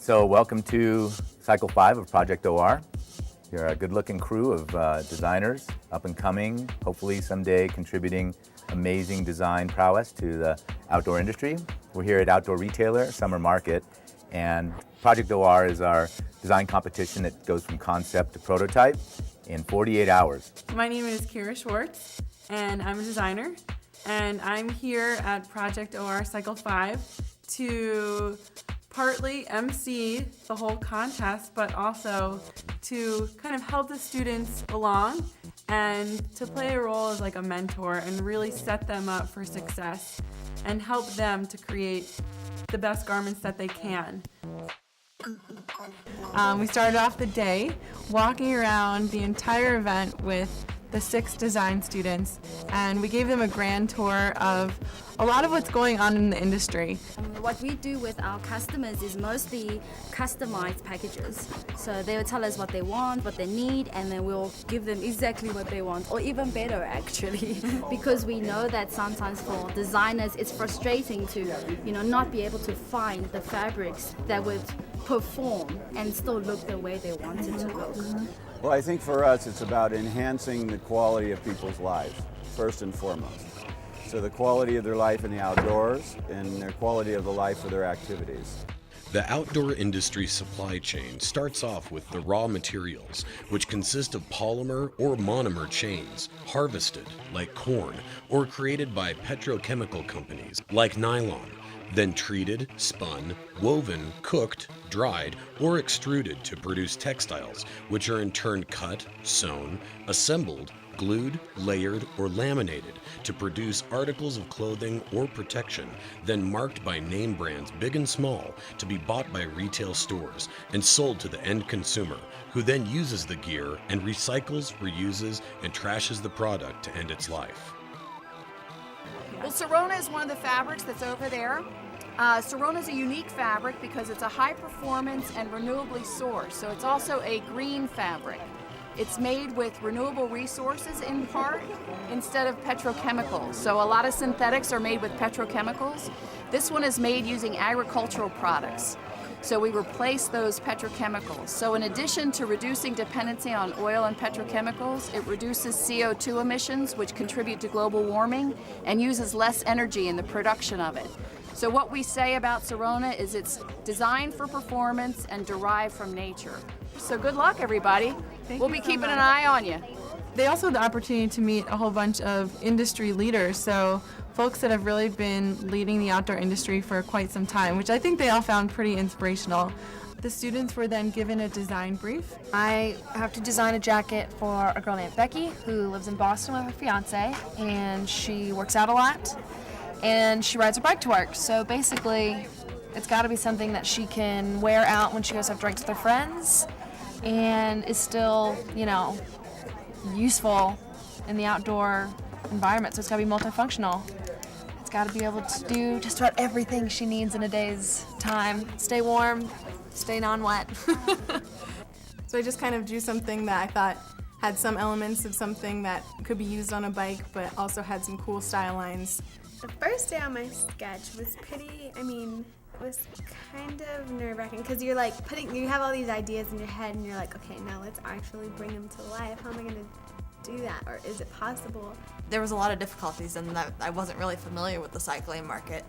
So welcome to Cycle 5 of Project OR. You're a good-looking crew of designers, up and coming, hopefully someday contributing amazing design prowess to the outdoor industry. We're here at Outdoor Retailer Summer Market, and Project OR is our design competition that goes from concept to prototype in 48 hours. My name is Kira Schwartz, and I'm a designer, and I'm here at Project OR Cycle 5 to partly MC the whole contest, but also to kind of help the students along and to play a role as like a mentor and really set them up for success and help them to create the best garments that they can. We started off the day walking around the entire event with the 6 design students, and we gave them a grand tour of a lot of what's going on in the industry. What we do with our customers is mostly customized packages. So they will tell us what they want, what they need, and then we'll give them exactly what they want, or even better actually. Because we know that sometimes for designers it's frustrating to, not be able to find the fabrics that would perform and still look the way they want it to look. Well, I think for us it's about enhancing the quality of people's lives, first and foremost. So the quality of their life in the outdoors and their quality of the life of their activities. The outdoor industry supply chain starts off with the raw materials, which consist of polymer or monomer chains, harvested like corn, or created by petrochemical companies like nylon, then treated, spun, woven, cooked, dried, or extruded to produce textiles, which are in turn cut, sewn, assembled, glued, layered, or laminated to produce articles of clothing or protection, then marked by name brands big and small to be bought by retail stores and sold to the end consumer, who then uses the gear and recycles, reuses, and trashes the product to end its life. Well, Sirona is one of the fabrics that's over there. Sirona is a unique fabric because it's a high performance and renewably sourced, so it's also a green fabric. It's made with renewable resources in part instead of petrochemicals. So a lot of synthetics are made with petrochemicals. This one is made using agricultural products. So we replace those petrochemicals. So in addition to reducing dependency on oil and petrochemicals, it reduces CO2 emissions, which contribute to global warming, and uses less energy in the production of it. So what we say about Sirona is it's designed for performance and derived from nature. So good luck, everybody. We'll be keeping an eye on you. They also had the opportunity to meet a whole bunch of industry leaders, so folks that have really been leading the outdoor industry for quite some time, which I think they all found pretty inspirational. The students were then given a design brief. I have to design a jacket for a girl named Becky who lives in Boston with her fiance, and she works out a lot and she rides her bike to work. So basically it's got to be something that she can wear out when she goes have drinks with her friends and is still, useful in the outdoor environment. So it's got to be multifunctional. It's got to be able to do just about everything she needs in a day's time. Stay warm, stay non-wet. So I just kind of drew something that I thought had some elements of something that could be used on a bike, but also had some cool style lines. The first day on my sketch was it was kind of nerve-wracking because you're like you have all these ideas in your head and you're like, okay, now let's actually bring them to life. How am I going to do that, or is it possible? There was a lot of difficulties in that I wasn't really familiar with the cycling market,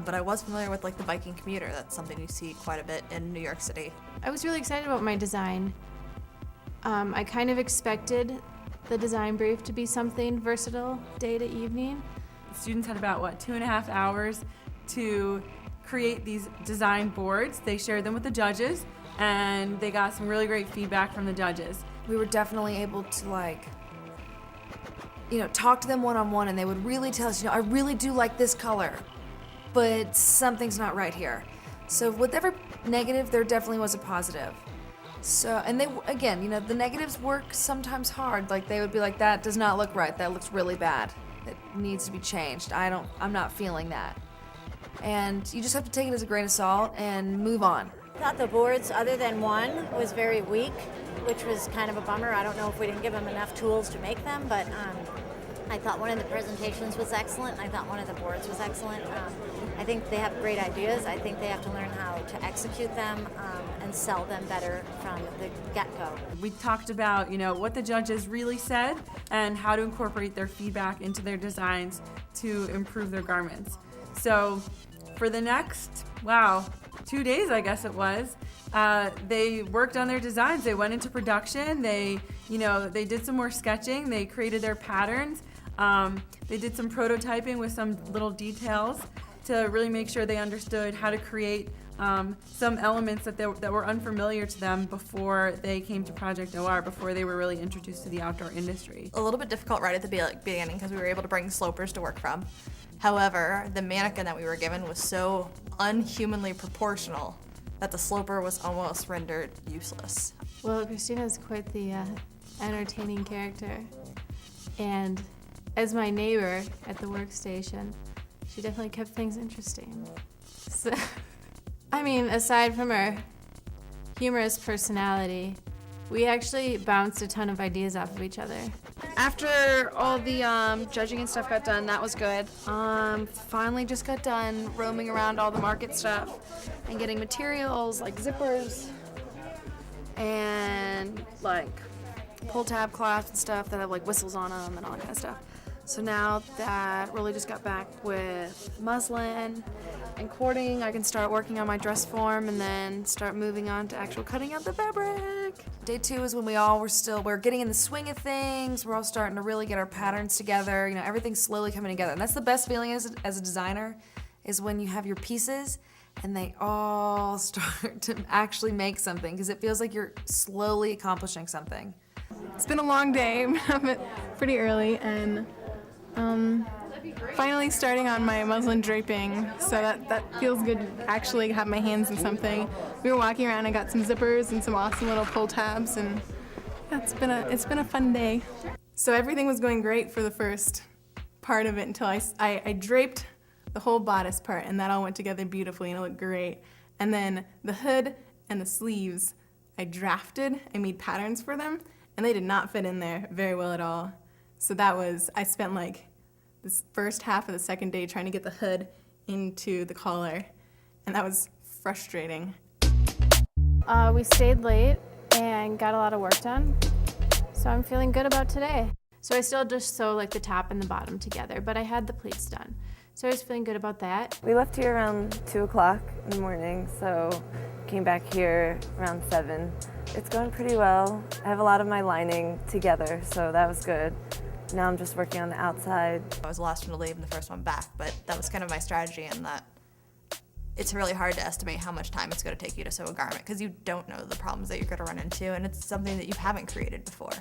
but I was familiar with the biking commuter. That's something you see quite a bit in New York City. I was really excited about my design. I kind of expected the design brief to be something versatile day to evening. The students had about 2.5 hours to create these design boards. They shared them with the judges, and they got some really great feedback from the judges. We were definitely able to talk to them one-on-one, and they would really tell us, I really do like this color, but something's not right here. So with every negative, there definitely was a positive. So, and they, again, the negatives work sometimes hard. They would be like, that does not look right. That looks really bad. It needs to be changed. I'm not feeling that. And you just have to take it as a grain of salt and move on. I thought the boards, other than one, was very weak, which was kind of a bummer. I don't know if we didn't give them enough tools to make them, but I thought one of the presentations was excellent. I thought one of the boards was excellent. I think they have great ideas. I think they have to learn how to execute them and sell them better from the get-go. We talked about, what the judges really said and how to incorporate their feedback into their designs to improve their garments. So for the next, 2 days, I guess it was, they worked on their designs. They went into production. They did some more sketching. They created their patterns. They did some prototyping with some little details to really make sure they understood how to create some elements that were unfamiliar to them before they came to Project OR, before they were really introduced to the outdoor industry. A little bit difficult right at the beginning because we were able to bring slopers to work from. However, the mannequin that we were given was so unhumanly proportional that the sloper was almost rendered useless. Well, Christina's quite the entertaining character. And as my neighbor at the workstation, she definitely kept things interesting. So, aside from her humorous personality, we actually bounced a ton of ideas off of each other. After all the judging and stuff got done, that was good. Finally just got done roaming around all the market stuff and getting materials like zippers and like pull tab cloths and stuff that have like whistles on them and all that kind of stuff. So now that really just got back with muslin and cording, I can start working on my dress form and then start moving on to actual cutting out the fabric. Day 2 is when we're getting in the swing of things. We're all starting to really get our patterns together. Everything's slowly coming together. And that's the best feeling as a designer, is when you have your pieces and they all start to actually make something, because it feels like you're slowly accomplishing something. It's been a long day. I'm up pretty early and finally starting on my muslin draping, so that feels good to actually have my hands in something. We were walking around and got some zippers and some awesome little pull tabs, and it's been a fun day. So everything was going great for the first part of it until I draped the whole bodice part, and that all went together beautifully and it looked great. And then the hood and the sleeves, I made patterns for them, and they did not fit in there very well at all. So I spent like this first half of the second day trying to get the hood into the collar, and that was frustrating. We stayed late and got a lot of work done, so I'm feeling good about today. So I still just sew like the top and the bottom together, but I had the pleats done. So I was feeling good about that. We left here around 2 o'clock in the morning, so came back here around 7. It's going pretty well. I have a lot of my lining together, so that was good. Now I'm just working on the outside. I was the last one to leave and the first one back, but that was kind of my strategy in that it's really hard to estimate how much time it's going to take you to sew a garment because you don't know the problems that you're going to run into, and it's something that you haven't created before.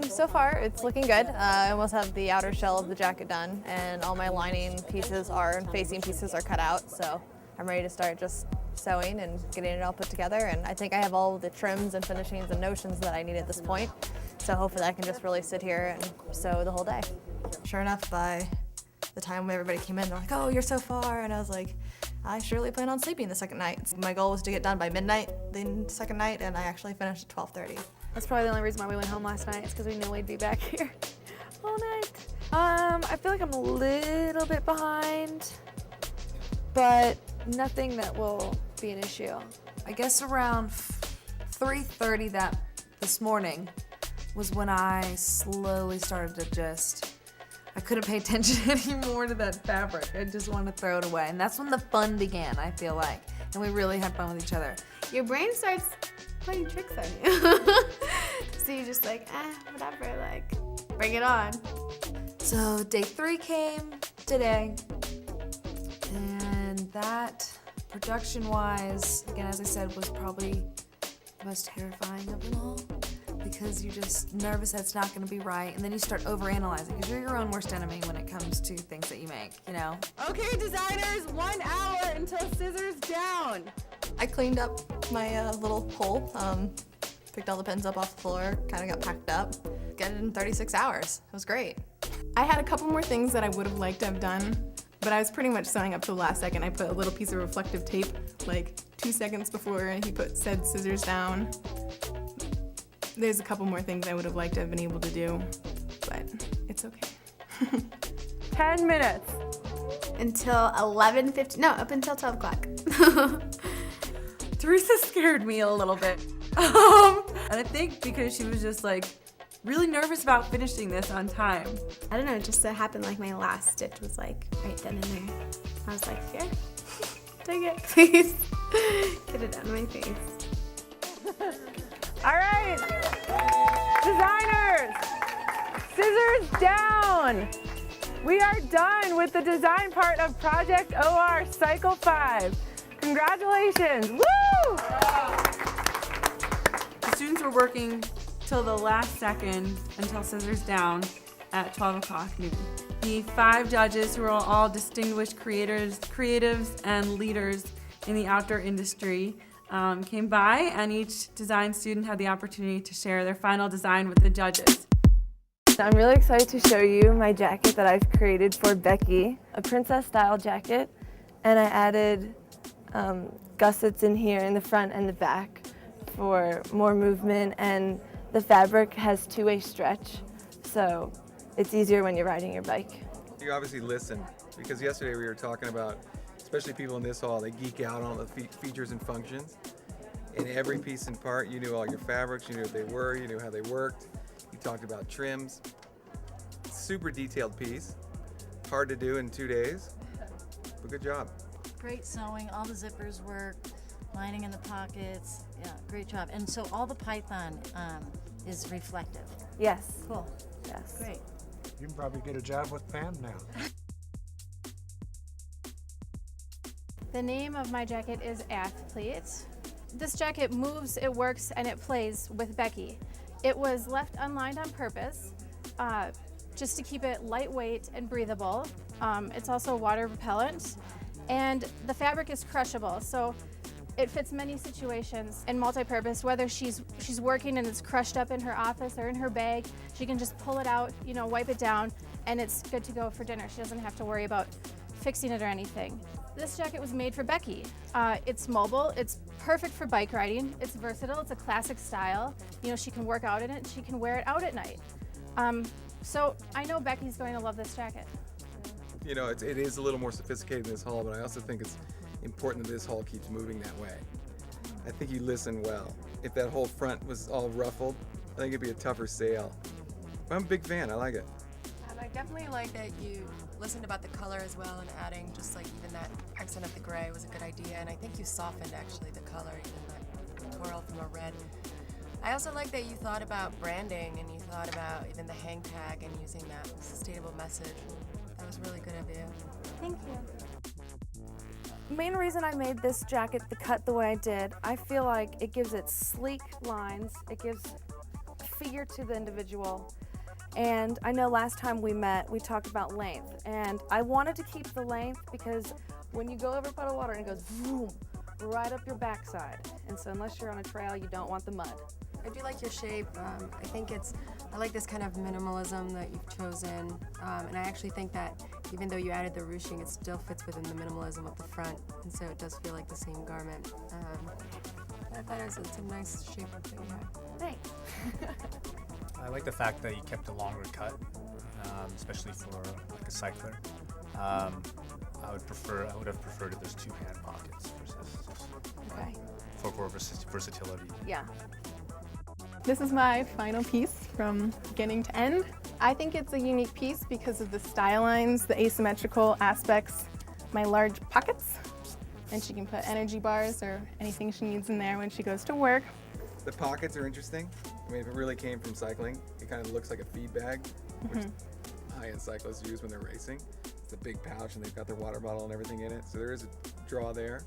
So far, it's looking good. I almost have the outer shell of the jacket done, and all my lining pieces and facing pieces are cut out, so I'm ready to start just sewing and getting it all put together, and I think I have all the trims and finishings and notions that I need at this point, so hopefully I can just really sit here and sew the whole day. Sure enough, by the time everybody came in, they're like, "Oh, you're so far," and I was like, I surely plan on sleeping the second night. My goal was to get done by midnight the second night, and I actually finished at 12:30. That's probably the only reason why we went home last night, is because we knew we'd be back here all night. I feel like I'm a little bit behind, but nothing that will be an issue. I guess around 3:30 this morning was when I slowly started to I couldn't pay attention anymore to that fabric. I just wanted to throw it away. And that's when the fun began, I feel like. And we really had fun with each other. Your brain starts playing tricks on you. So you're just like, whatever, like, bring it on. So day 3 came today. And that, production-wise, again, as I said, was probably the most terrifying of them all. Because you're just nervous that it's not going to be right, and then you start overanalyzing, because you're your own worst enemy when it comes to things that you make, you know? Okay, designers, 1 hour until scissors down. I cleaned up my little hole, picked all the pins up off the floor, kind of got packed up. Got it in 36 hours. It was great. I had a couple more things that I would have liked to have done, but I was pretty much sewing up to the last second. I put a little piece of reflective tape like 2 seconds before he said scissors down. There's a couple more things I would have liked to have been able to do, but it's okay. 10 minutes. until 11:50. No, up until 12 o'clock. Teresa scared me a little bit. And I think because she was just like really nervous about finishing this on time. I don't know, it just so happened like my last stitch was like right then and there. I was like, here, take it, please. Get it out of my face. All right, designers, scissors down. We are done with the design part of Project OR Cycle 5. Congratulations, woo! The students were working till the last second until scissors down at 12 o'clock noon. The 5 judges, who are all distinguished creatives and leaders in the outdoor industry, came by, and each design student had the opportunity to share their final design with the judges. I'm really excited to show you my jacket that I've created for Becky, a princess style jacket, and I added gussets in here in the front and the back for more movement, and the fabric has two-way stretch, so it's easier when you're riding your bike. You obviously listen, because yesterday we were talking about, especially people in this hall, they geek out on the features and functions. In every piece and part, you knew all your fabrics, you knew what they were, you knew how they worked. You talked about trims. Super detailed piece. Hard to do in 2 days, but good job. Great sewing, all the zippers work, lining in the pockets, yeah, great job. And so all the python is reflective. Yes. Cool. Yes. Great. You can probably get a job with Pam now. The name of my jacket is Athlete. This jacket moves, it works, and it plays with Becky. It was left unlined on purpose, just to keep it lightweight and breathable. It's also water repellent, and the fabric is crushable, so it fits many situations and multi-purpose. Whether she's working and it's crushed up in her office or in her bag, she can just pull it out, you know, wipe it down, and it's good to go for dinner. She doesn't have to worry about fixing it or anything. This jacket was made for Becky. It's mobile, it's perfect for bike riding, it's versatile, it's a classic style. You know, she can work out in it, she can wear it out at night. So I know Becky's going to love this jacket. You know, it is a little more sophisticated in this hall, but I also think it's important that this hall keeps moving that way. I think you listen well. If that whole front was all ruffled, I think it'd be a tougher sail. But I'm a big fan, I like it. And I definitely like that you listened about the color as well, and adding just like even that accent of the gray was a good idea, and I think you softened actually the color, even that coral from a red. I also like that you thought about branding, and you thought about even the hang tag and using that sustainable message. That was really good of you. Thank you. The main reason I made this jacket the cut the way I did, I feel like it gives it sleek lines, it gives figure to the individual. And I know last time we met, we talked about length, and I wanted to keep the length because when you go over a puddle of water and it goes boom, right up your backside. And so unless you're on a trail, you don't want the mud. I do like your shape. I like this kind of minimalism that you've chosen, and I actually think that even though you added the ruching, it still fits within the minimalism of the front, and so it does feel like the same garment. I thought it's a nice shape that you have. Thanks. I like the fact that you kept a longer cut, especially for like a cycler. I would have preferred if there's 2 hand pockets versus just for versatility. Yeah. This is my final piece from beginning to end. I think it's a unique piece because of the style lines, the asymmetrical aspects, my large pockets, and she can put energy bars or anything she needs in there when she goes to work. The pockets are interesting. I mean, if it really came from cycling, it kind of looks like a feed bag, which high-end cyclists use when they're racing. It's a big pouch and they've got their water bottle and everything in it, so there is a draw there.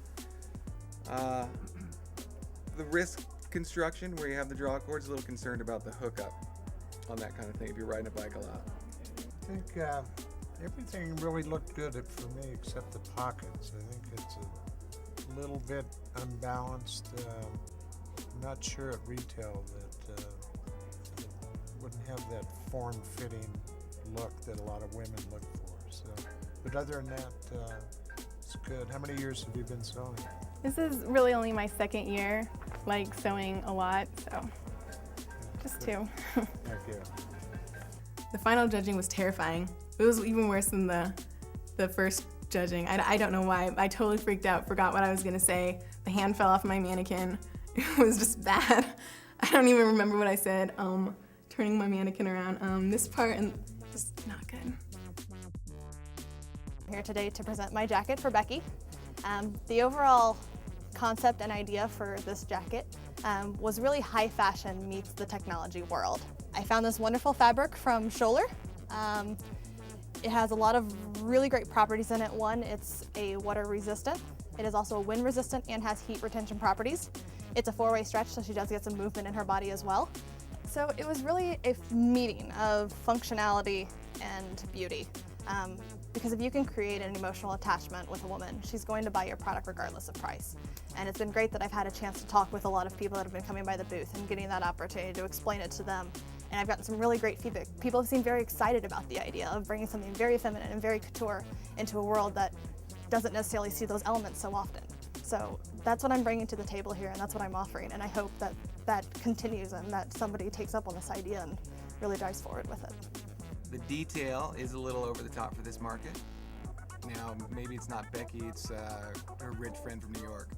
The wrist construction, where you have the draw cord, is a little concerned about the hookup on that kind of thing if you're riding a bike a lot. I think everything really looked good for me except the pockets. I think it's a little bit unbalanced. I'm not sure at retail that it wouldn't have that form-fitting look that a lot of women look for. So, but other than that, it's good. How many years have you been sewing? This is really only my 2nd year, like sewing a lot, so just 2. Thank you. The final judging was terrifying. It was even worse than the first judging. I don't know why. I totally freaked out, forgot what I was gonna say. The hand fell off my mannequin. It was just bad. I don't even remember what I said. Turning my mannequin around. This part, and just not good. I'm here today to present my jacket for Becky. The overall concept and idea for this jacket was really high fashion meets the technology world. I found this wonderful fabric from Scholler. It has a lot of really great properties in it. One, it's a water resistant. It is also wind resistant and has heat retention properties. It's a 4-way stretch, so she does get some movement in her body as well. So it was really a meeting of functionality and beauty. Because if you can create an emotional attachment with a woman, she's going to buy your product regardless of price. And it's been great that I've had a chance to talk with a lot of people that have been coming by the booth and getting that opportunity to explain it to them. And I've gotten some really great feedback. People have seemed very excited about the idea of bringing something very feminine and very couture into a world that doesn't necessarily see those elements so often. So that's what I'm bringing to the table here, and that's what I'm offering. And I hope that that continues and that somebody takes up on this idea and really drives forward with it. The detail is a little over the top for this market. Now, maybe it's not Becky, it's her rich friend from New York.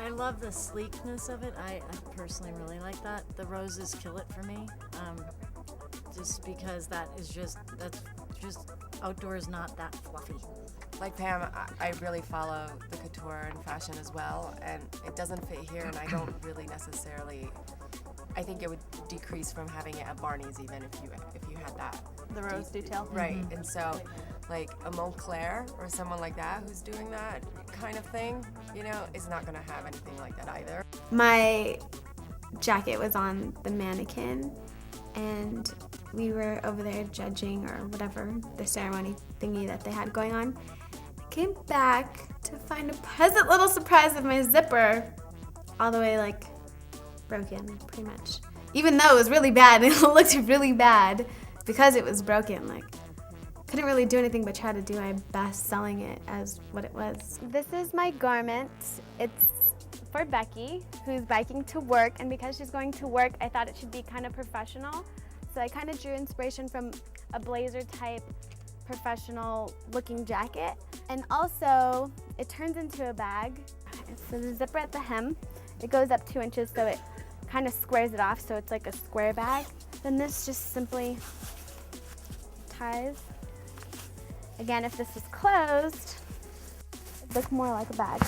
I love the sleekness of it. I personally really like that. The roses kill it for me, just because that's just outdoors not that fluffy. Like Pam, I really follow the couture and fashion as well, and it doesn't fit here, and I don't really necessarily. I think it would decrease from having it at Barney's even if you had that. The rose detail. Right, and so like a Montclair or someone like that who's doing that kind of thing, you know, is not gonna have anything like that either. My jacket was on the mannequin, and we were over there judging or whatever, the ceremony thingy that they had going on. I came back to find a pleasant little surprise of my zipper all the way like broken, pretty much. Even though it was really bad, and it looked really bad because it was broken. Like, couldn't really do anything but try to do my best selling it as what it was. This is my garment. It's for Becky, who's biking to work, and because she's going to work, I thought it should be kind of professional. So I kind of drew inspiration from a blazer type professional looking jacket. And also, it turns into a bag. So the zipper at the hem, it goes up 2 inches, so it kind of squares it off, so it's like a square bag. Then this just simply ties. Again, if this was closed, it'd look more like a bag.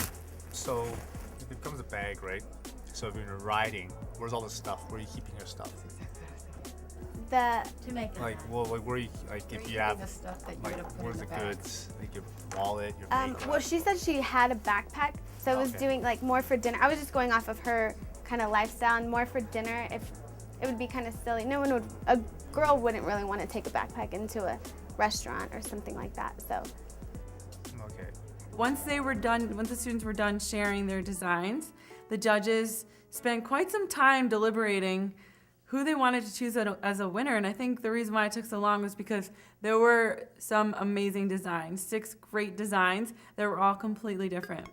So it becomes a bag, right? So if you're riding, where's all the stuff? Where are you keeping your stuff? To make like, well, like where you like if you have like where's the goods, like your wallet, your makeup. Well, she said she had a backpack, so it was doing like more for dinner. I was just going off of her kind of lifestyle, and more for dinner. If it would be kind of silly, a girl wouldn't really want to take a backpack into a restaurant or something like that. So. Okay. Once the students were done sharing their designs, the judges spent quite some time deliberating who they wanted to choose as a winner. And I think the reason why it took so long was because there were some amazing designs, 6 great designs that were all completely different.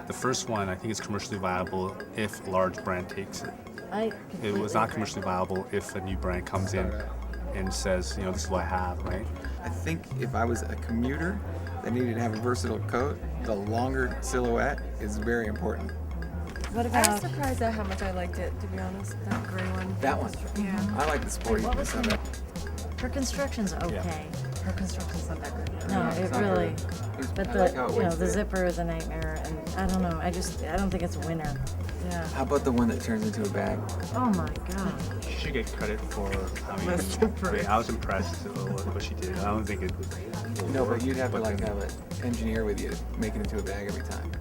The first one, I think, is commercially viable if a large brand takes it. It was not commercially viable if a new brand comes in and says, you know, this is what I have, right? I think if I was a commuter that needed to have a versatile coat, the longer silhouette is very important. What about? I was surprised at how much I liked it, to be honest. That gray one. That one? Yeah. I like the sportiness of it. Her construction's okay. Yeah. Her construction's not that good. No, it really. But the the zipper is a nightmare, and I don't know. I don't think it's a winner. Yeah. How about the one that turns into a bag? Oh my God. She should get credit for I was impressed with what she did. I don't think it was. No, but you'd have to like have an engineer with you to make it into a bag every time.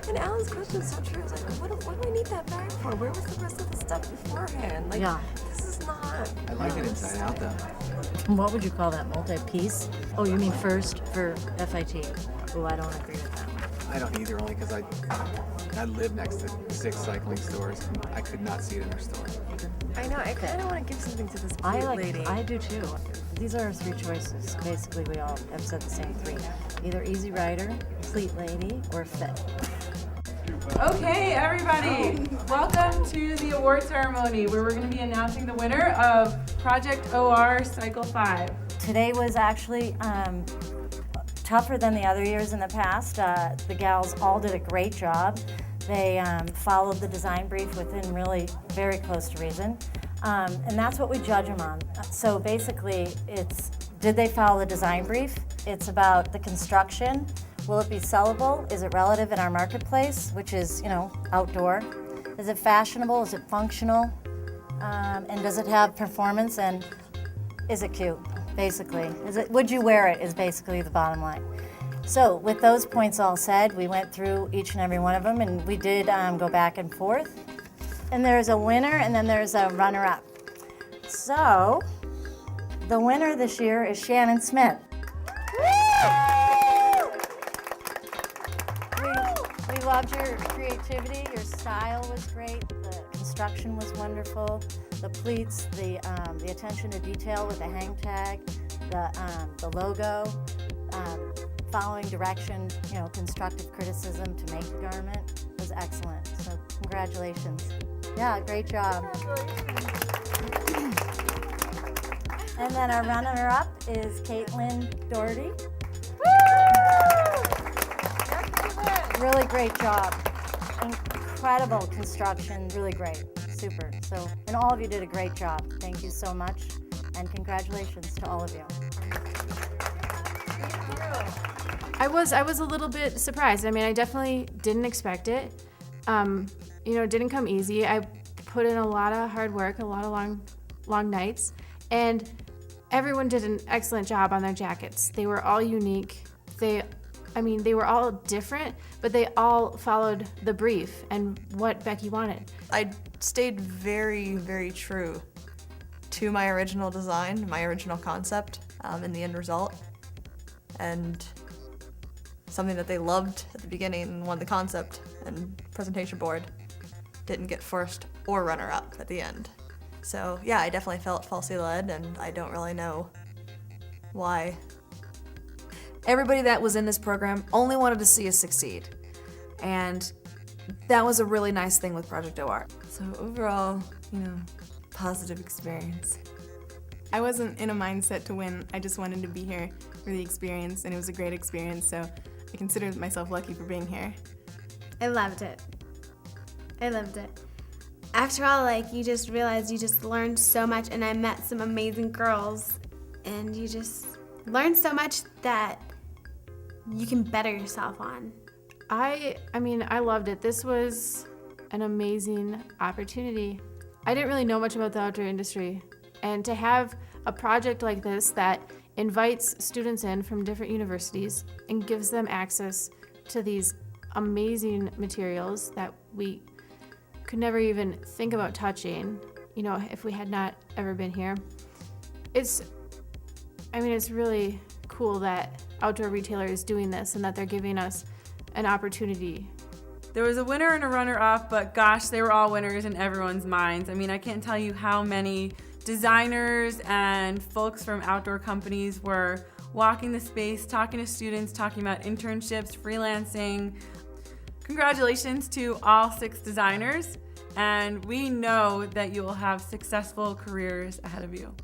And Alan's question is so true. I was like, what do I need that bag for? Where was the rest of the stuff beforehand? Like, this is not. I like it inside out though. What would you call that? Multi-piece? Oh, you mean first for FIT? Oh, I don't agree with that one. I don't either, only because I live next to 6 cycling stores, and I could not see it in their store. I know. I kind of want to give something to this lady. I do too. These are our 3 choices. Basically, we all have said the same 3. Either Easy Rider, Fleet Lady, or Fit. Okay, everybody, welcome to the award ceremony where we're going to be announcing the winner of Project OR Cycle 5. Today was actually tougher than the other years in the past. The gals all did a great job. They followed the design brief within really very close to reason. And that's what we judge them on. So basically, it's, did they follow the design brief? It's about the construction. Will it be sellable? Is it relative in our marketplace, which is, you know, outdoor? Is it fashionable? Is it functional? And does it have performance? And is it cute, basically? Would you wear it is basically the bottom line. So with those points all said, we went through each and every one of them, and we did go back and forth. And there's a winner, and then there's a runner-up. So the winner this year is Shannon Smith. We loved your creativity. Your style was great. The construction was wonderful. The pleats, the attention to detail with the hang tag, the logo, following direction, you know, constructive criticism to make the garment was excellent. So congratulations. Yeah, great job. And then our runner-up is Caitlin Doherty. Really great job. Incredible construction, really great, super. So, and all of you did a great job. Thank you so much, and congratulations to all of you. I was a little bit surprised. I mean, I definitely didn't expect it. You know, it didn't come easy. I put in a lot of hard work, a lot of long nights, and everyone did an excellent job on their jackets. They were all unique. They were all different, but they all followed the brief and what Becky wanted. I stayed very, very true to my original design, my original concept, in the end result. And something that they loved at the beginning and won the concept and presentation board didn't get first or runner-up at the end. So yeah, I definitely felt falsely led, and I don't really know why. Everybody that was in this program only wanted to see us succeed. And that was a really nice thing with Project OR. So overall, you know, positive experience. I wasn't in a mindset to win. I just wanted to be here for the experience, and it was a great experience, so I consider myself lucky for being here. I loved it. I loved it. After all, like, you just realize you just learned so much, and I met some amazing girls, and you just learned so much that you can better yourself on. I mean, I loved it. This was an amazing opportunity. I didn't really know much about the outdoor industry, and to have a project like this that invites students in from different universities and gives them access to these amazing materials that we could never even think about touching, you know, if we had not ever been here. It's really cool that Outdoor Retailer is doing this and that they're giving us an opportunity. There was a winner and a runner-up, but gosh, they were all winners in everyone's minds. I mean, I can't tell you how many designers and folks from outdoor companies were walking the space, talking to students, talking about internships, freelancing. Congratulations to all 6 designers, and we know that you will have successful careers ahead of you.